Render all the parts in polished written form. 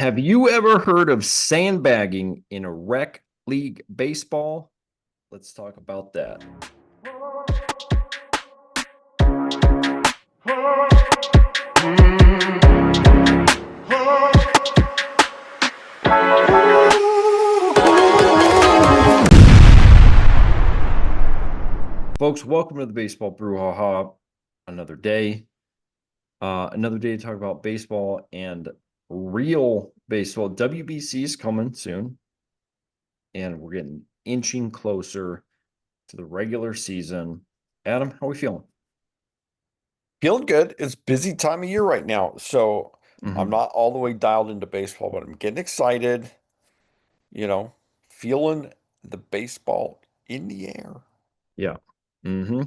Have you ever heard of sandbagging in a rec league baseball? Let's talk about that. Folks, welcome to the Baseball Brewhaha. Another day. Another day to talk about baseball and real baseball. WBC is coming soon, and we're getting inching closer to the regular season. Adam, how are we feeling? Feeling good. It's busy time of year right now, so I'm Mm-hmm. not all the way dialed into baseball, but I'm getting excited, you know, feeling the baseball in the air. Yeah. Mm-hmm.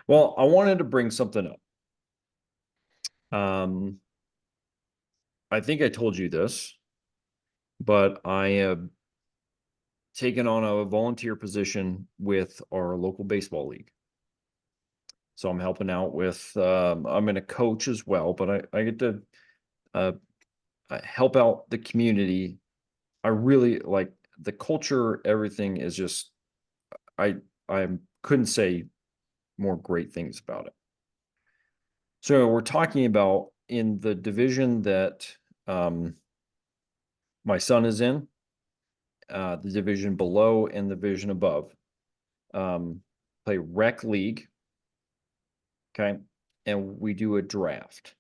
Well, I wanted to bring something up. I think I told you this, but I have taken on a volunteer position with our local baseball league. So I'm helping out with, I'm in a coach as well, but I get to uh, help out the community. I really like the culture, everything is just, I, I couldn't say more great things about it. So we're talking about in the division that um, my son is in, the division below and the division above. Um, play rec league. Okay. And we do a draft.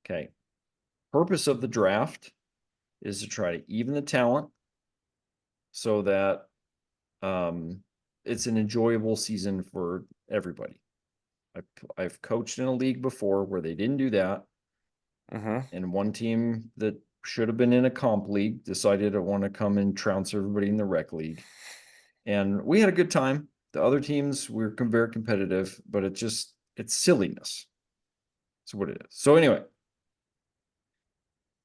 Okay. Purpose of the draft is to try to even the talent so that it's an enjoyable season for everybody. I've, I've coached in a league before where they didn't do that. Mm-hmm. And one team that should have been in a comp league decided to want to come and trounce everybody in the rec league. And we had a good time. The other teams were very competitive, but it's silliness. That's what it is. So anyway,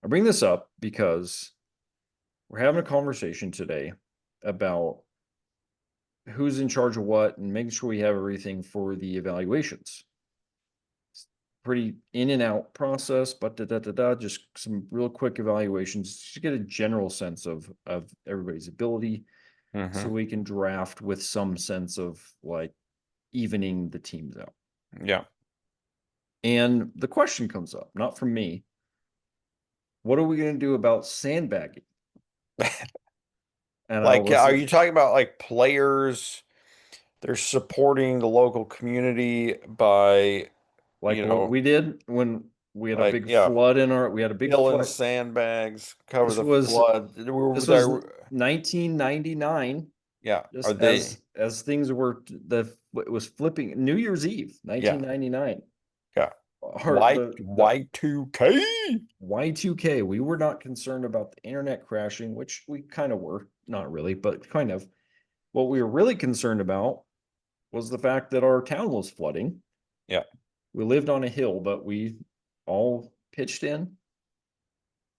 I bring this up because we're having a conversation today about who's in charge of what and making sure we have everything for the evaluations. It's pretty in and out process, but just some real quick evaluations to get a general sense of everybody's ability so Mm-hmm. we can draft with some sense of like evening the teams out. Yeah. And the question comes up, not from me. What are we going to do about sandbagging? And I Like, was are you talking about like players? They're supporting the local community by, like what we did when we had a like, big yeah, flood in our, we had a big filling flood. sandbags, cover This the was, flood. Were this was there, 1999, yeah, are just they, as things were, it was flipping New Year's Eve, yeah, 1999. yeah. Our, Y the Y2K? Y2K, we were not concerned about the internet crashing, which we kind of were, not really, but kind of. What we were really concerned about was the fact that our town was flooding. Yeah. We lived on a hill, but we all pitched in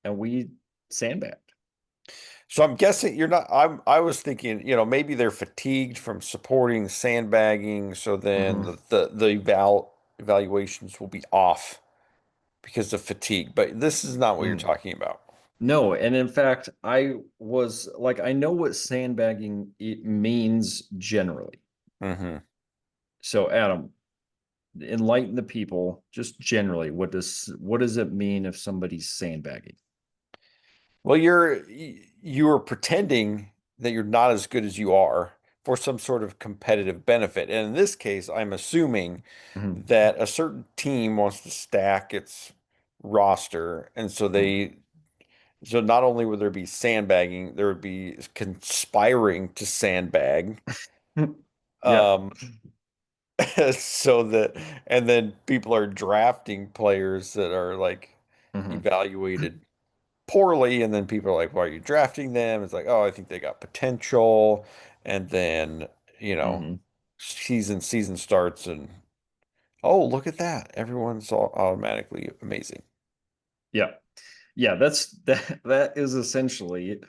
and we sandbagged. So I'm guessing you're not, I was thinking, maybe they're fatigued from supporting sandbagging, so then Mhm. the evaluations will be off because of fatigue. But this is not what you're Mm. talking about. No, and in fact, I was like, I know what sandbagging it means generally. Hmm. So, Adam, enlighten the people just generally. What does it mean if somebody's sandbagging? Well, you're pretending that you're not as good as you are for some sort of competitive benefit. And in this case, I'm assuming Mhm. that a certain team wants to stack its roster, and so not only would there be sandbagging, there would be conspiring to sandbag. Yeah. Um, so that, and then people are drafting players that are like Mhm. evaluated poorly, and then people are like, why are you drafting them? It's like, oh, I think they got potential. And then, you know, Mhm. season starts and oh, look at that. Everyone's all automatically amazing. Yeah. Yeah, that is essentially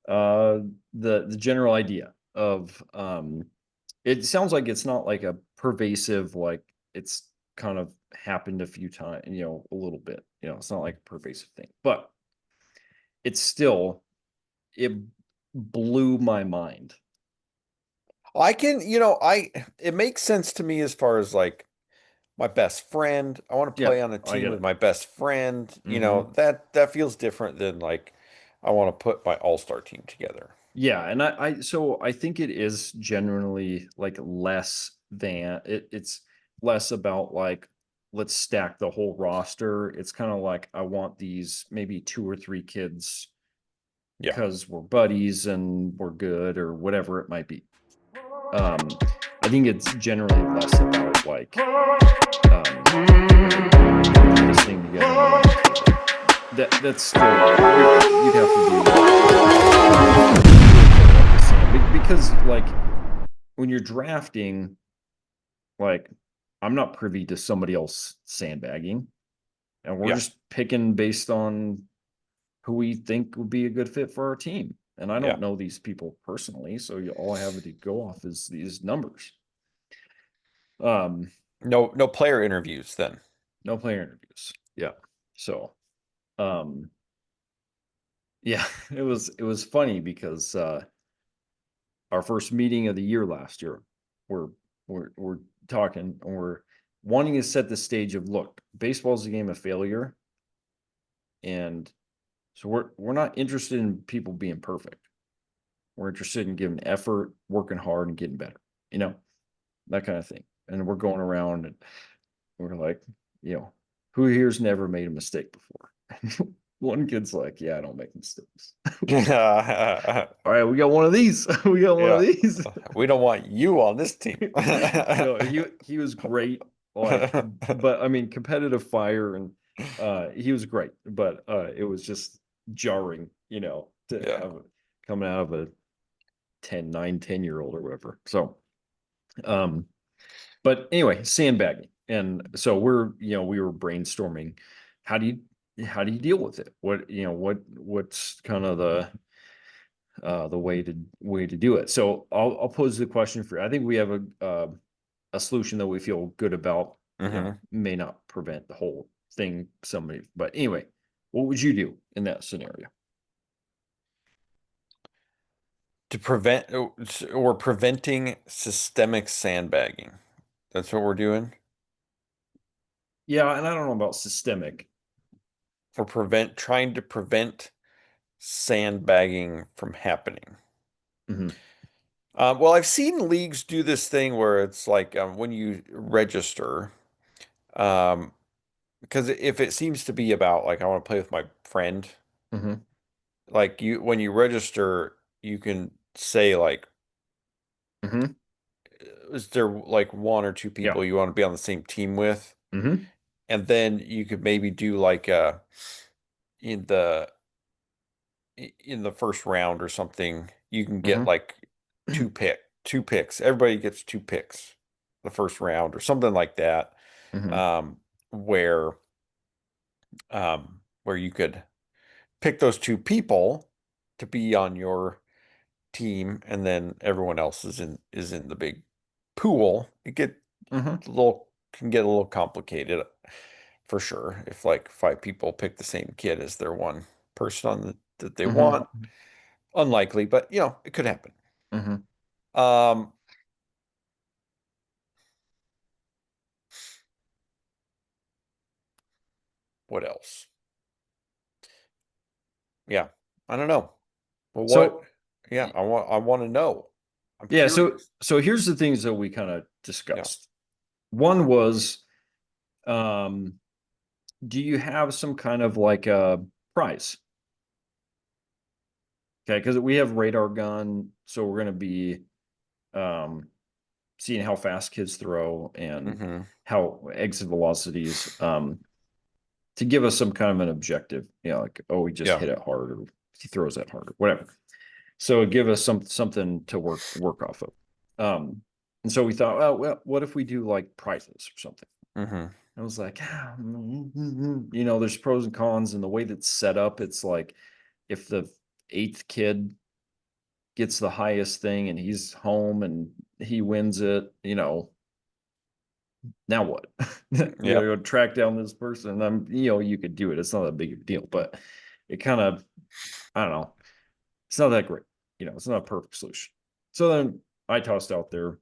uh the general idea of it sounds like it's not like a pervasive like it's kind of happened a few times, a little bit. It's not like a pervasive thing. But it's still, it blew my mind. I can, it makes sense to me as far as like my best friend. I want to Yeah, play on a I team get with it. my best friend. Hmm. That feels different than like I want to put my all-star team together. Yeah, and so I think it is generally like less than it's less about like let's stack the whole roster. It's kind of like I want these maybe two or three kids Yeah. because we're buddies and we're good or whatever it might be. Um, I think it's generally less about like hey, we're gonna put this thing together and win. That's still you'd have to do really put a line in the sand because like when you're drafting, like I'm not privy to somebody else sandbagging, and we're Yeah. just picking based on who we think would be a good fit for our team. And I Yeah. don't know these people personally, so all I have to go off is these numbers. Um, No player interviews then. no player interviews. Yeah. So, um, yeah, it was funny because our first meeting of the year last year, we're we're talking and we're wanting to set the stage of look, baseball's a game of failure, and so we're not interested in people being perfect. We're interested in giving effort, working hard, and getting better. You know, that kind of thing. And we're going around and we're like, you know, who here's never made a mistake before? One kid's like, yeah, I don't make mistakes. All right, we got one of these. We got one of Yeah. these. We don't want you on this team. No, he was great. Like, but I mean, competitive fire and he was great, but it was just jarring, to Yeah. have coming out of a 10 year old or whatever. So, um, but anyway, sandbagging. And so we were brainstorming, how do you deal with it? What's kind of the way to do it. So I'll pose the question for you. I think we have a solution that we feel good about, Hmm. may not prevent the whole thing, somebody, but anyway, what would you do in that scenario? To prevent, we're preventing systemic sandbagging. That's what we're doing. Yeah, and I don't know about systemic. For trying to prevent sandbagging from happening. Hmm. Well, I've seen leagues do this thing where it's like when you register, um, because if it seems to be about like I want to play with my friend, Hmm. like when you register, you can say like, Hmm. is there like one or two Yeah. people you want to be on the same team with? Hmm. And then you could maybe do like in the in the first round or something, you can get Hmm. like two picks. Everybody gets two picks the first round or something like that. Hmm. Um, where where you could pick those two people to be on your team, and then everyone else is in the big pool. Hmm. Can get a little complicated for sure if like five people pick the same kid as their one person that they want. Hmm. Unlikely, but it could happen. Hmm. Um, what else? Yeah, I don't know. But what? So Yeah, I want to know. I'm yeah, so curious. so here's the things that we kind of Yeah. discussed. One was, um, do you have some kind of like a prize? Okay, because we have radar gun, so we're gonna be um seeing how fast kids throw and Hmm. how exit velocities, to give us some kind of an objective, like, oh, he just Yeah. hit it hard or he throws that hard or whatever. So give us something to work off of. And so we thought, oh, well, what if we do like prizes or something? Hmm. I was like, there's pros and cons, and the way that's set up, it's like if the eighth kid gets the highest thing and he's home and he wins it, now what? Yep. Track down this person. You could do it. It's not a big deal, but it kind of I don't know. It's not that great. It's not a perfect solution. So then I tossed out there,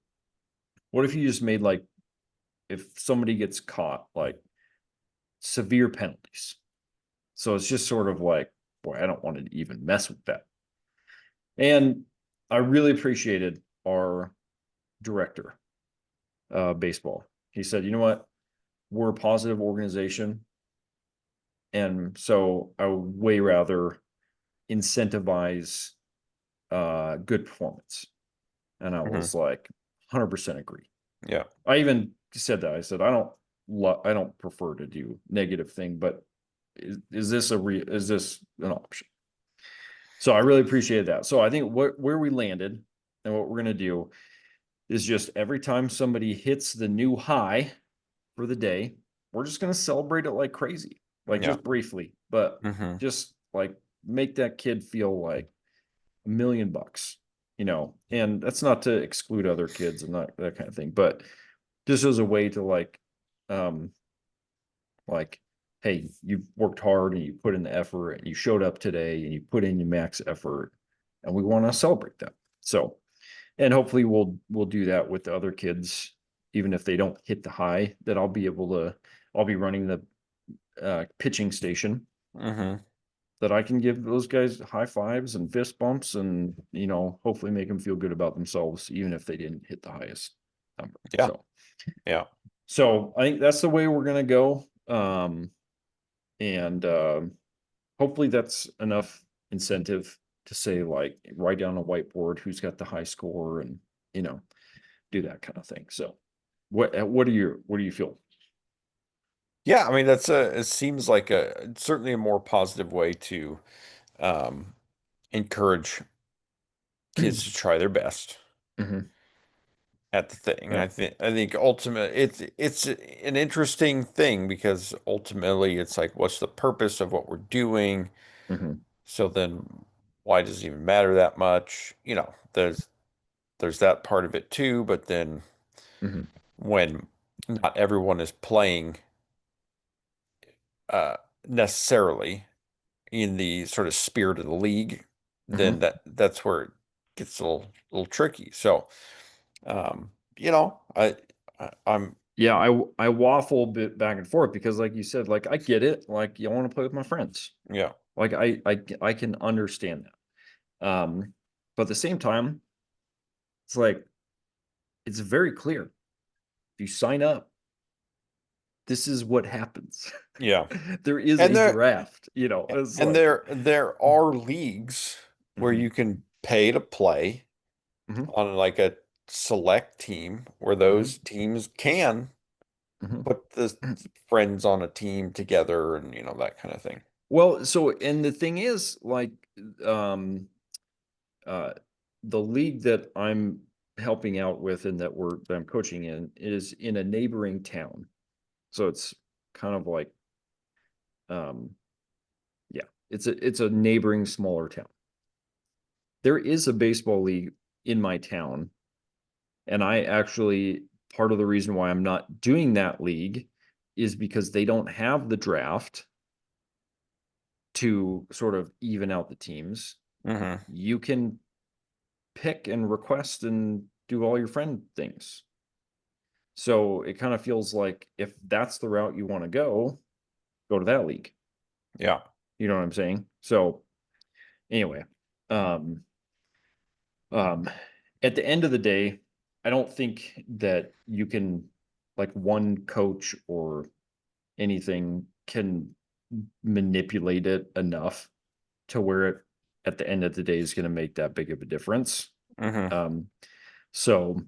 what if you just made like, if somebody gets caught, like severe penalties? So it's just sort of like, boy, I don't want to even mess with that. And I really appreciated our director, baseball. He said, you know what? We're a positive organization. And so I would way rather incentivize good performance. And I Hmm. was like, 100% agree. Yeah. I even said that. I said, I don't prefer to do negative thing, but is this is this an option? So I really appreciate that. So I think where we landed and what we're going to do is just every time somebody hits the new high for the day, we're just going to celebrate it like crazy, like Yeah. just briefly, but Hmm. just like make that kid feel like $1 million, and that's not to exclude other kids and that kind of thing, but just as a way to um, like, hey, you've worked hard and you put in the effort and you showed up today and you put in your max effort, and we want to celebrate that. So, and hopefully we'll do that with the other kids, even if they don't hit the high. That I'll be running the pitching station, Hmm. that I can give those guys high fives and fist bumps, and hopefully make them feel good about themselves, even if they didn't hit the highest number. Yeah. So, Yeah. I think that's the way we're gonna go. And hopefully that's enough incentive to say, like, write down a whiteboard who's got the high score, and you know do that kind of thing. So what do you feel? Yeah. I mean, it seems like certainly a more positive way to um, encourage kids to try their best Mhm. at the thing. Yeah. I think ultimate it's an interesting thing because ultimately it's like, what's the purpose of what we're doing? Mhm. So then why does it even matter that much? There's that part of it too, but then Mhm. when not everyone is playing uh necessarily in the sort of spirit of the league, then Mhm. that's where it gets a little tricky. So I'm Yeah, I waffle a bit back and forth because, like you said, like I get it. Like, you want to play with my friends. yeah, Like I can understand that. But at the same time, it's like it's very clear. If you sign up, this is what happens. yeah. There is And a there draft. It's and like, there are leagues where mhm, you can pay to play mhm, on like a select team where mhm, those teams can mhm. put the friends on a team together and that kind of thing. Well, so, and the thing is, like, um, uh, the league that I'm helping out with and that I'm coaching in is in a neighboring town. So it's kind of like, um, yeah, it's a neighboring smaller town. There is a baseball league in my town, and I actually, part of the reason why I'm not doing that league is because they don't have the draft to sort of even out the teams. Hmm. You can pick and request and do all your friend things. So it kind of feels like, if that's the route you want to go to that league. Yeah. You know what I'm saying? So anyway, um, um, at the end of the day, I don't think that you can, like, one coach or anything can manipulate it enough to where it at the end of the day is going to make that big of a difference. Hmm. Um, so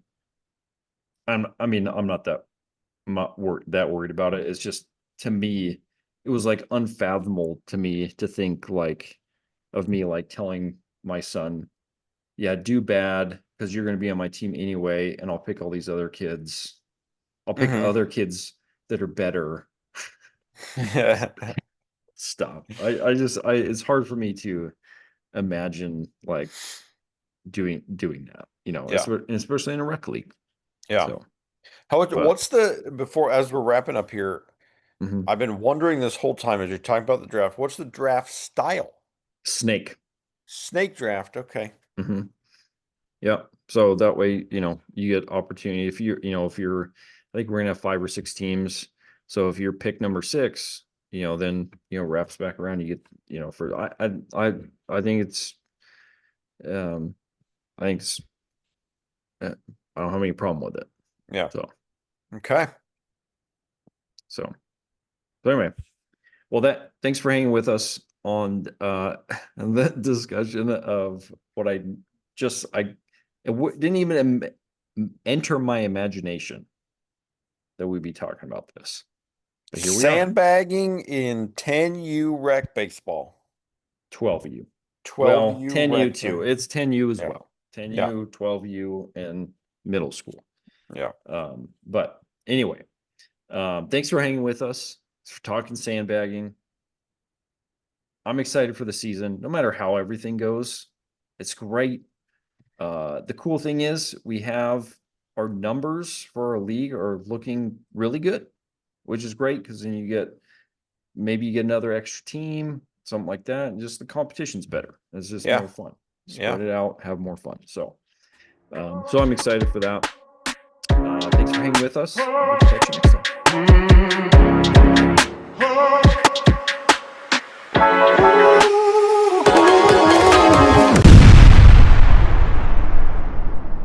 I mean, I'm not that worried about it. It's just, to me, it was like unfathomable to me to think, like, of me like telling my son, yeah, do bad because you're going to be on my team anyway, and I'll pick all these other kids. I'll pick Hmm. other kids that are better. Stop. It's hard for me to imagine, like, doing that, Yeah. especially in a rec league. Yeah. So, but What's the before as we're wrapping up here, mhm. I've been wondering this whole time as you're talking about the draft, what's the draft style? Snake. Snake draft. Okay. Hmm. Yeah. So that way, you get opportunity. If you're, I think we're gonna have 5 or 6 teams. So if you're pick number 6, then wraps back around. You get, for I think it's, um, I think it's, I don't have any problem with it. Yeah. So, Okay. so, but anyway, well, thanks for hanging with us on the discussion of what didn't even enter my imagination that we'd be talking about this. But here we are, Sandbagging in 10U rec baseball. 12U. Well, 12U 10U rec. too. It's 10U as Yeah. well. Yeah. 10U, 12U, and middle school. Yeah. But anyway, thanks for hanging with us, for talking sandbagging. I'm excited for the season, no matter how everything goes. It's great. The cool thing is we have our numbers for our league are looking really good, which is great because then maybe you get another extra team, something like that, and just the competition's better. It's just Yeah. more fun. Yeah. Spread it out, have more fun. So I'm excited for that. Thanks for hanging with us. We'll catch you next time.